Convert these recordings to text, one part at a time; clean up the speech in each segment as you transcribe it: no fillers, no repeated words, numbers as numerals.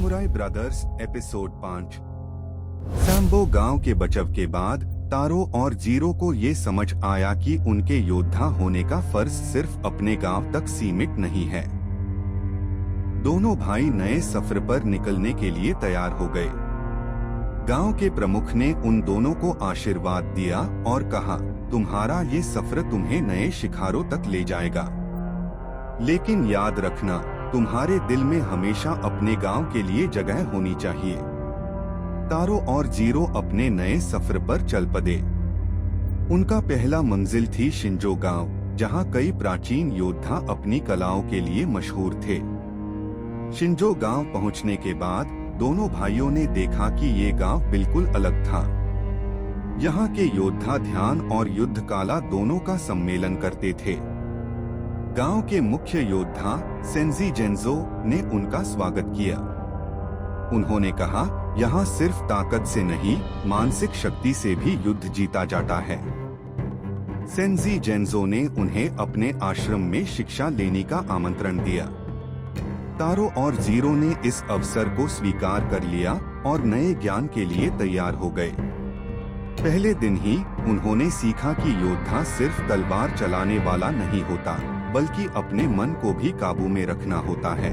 Samurai brothers episode 5। Sambo गांव के बचाव के बाद तारो और जीरो को ये समझ आया कि उनके योद्धा होने का फर्ज सिर्फ अपने गांव तक सीमित नहीं है। दोनों भाई नए सफर पर निकलने के लिए तैयार हो गए। गांव के प्रमुख ने उन दोनों को आशीर्वाद दिया और कहा, तुम्हारा ये सफर तुम्हें नए शिखरों तक ले जाएगा, लेकिन याद रखना तुम्हारे दिल में हमेशा अपने गांव के लिए जगह होनी चाहिए। तारो और जीरो अपने नए सफर पर चल पड़े। उनका पहला मंजिल थी शिंजो गांव, जहां कई प्राचीन योद्धा अपनी कलाओं के लिए मशहूर थे। शिंजो गांव पहुंचने के बाद दोनों भाइयों ने देखा कि ये गांव बिल्कुल अलग था। यहाँ के योद्धा ध्यान और युद्ध कला दोनों का सम्मेलन करते थे। गांव के मुख्य योद्धा सेंजी जेंजो ने उनका स्वागत किया। उन्होंने कहा, यहाँ सिर्फ ताकत से नहीं, मानसिक शक्ति से भी युद्ध जीता जाता है। सेंजी जेंजो ने उन्हें अपने आश्रम में शिक्षा लेने का आमंत्रण दिया। तारो और जीरो ने इस अवसर को स्वीकार कर लिया और नए ज्ञान के लिए तैयार हो गए। पहले दिन ही उन्होंने सीखा कि योद्धा सिर्फ तलवार चलाने वाला नहीं होता, बल्कि अपने मन को भी काबू में रखना होता है।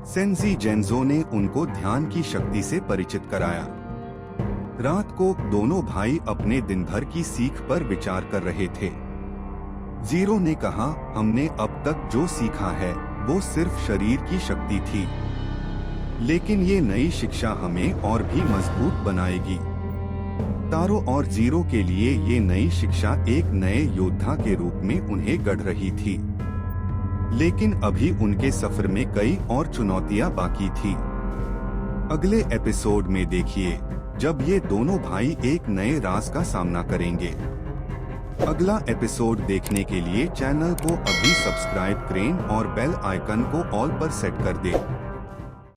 सेंजी जेंजो ने उनको ध्यान की शक्ति से परिचित कराया। रात को दोनों भाई अपने दिन भर की सीख पर विचार कर रहे थे। जीरो ने कहा, हमने अब तक जो सीखा है वो सिर्फ शरीर की शक्ति थी, लेकिन ये नई शिक्षा हमें और भी मजबूत बनाएगी। तारो और जीरो के लिए ये नई शिक्षा एक नए योद्धा के रूप में उन्हें गढ़ रही थी, लेकिन अभी उनके सफर में कई और चुनौतियां बाकी थी। अगले एपिसोड में देखिए जब ये दोनों भाई एक नए राज का सामना करेंगे। अगला एपिसोड देखने के लिए चैनल को अभी सब्सक्राइब करें और बेल आइकन को ऑल पर सेट कर दें।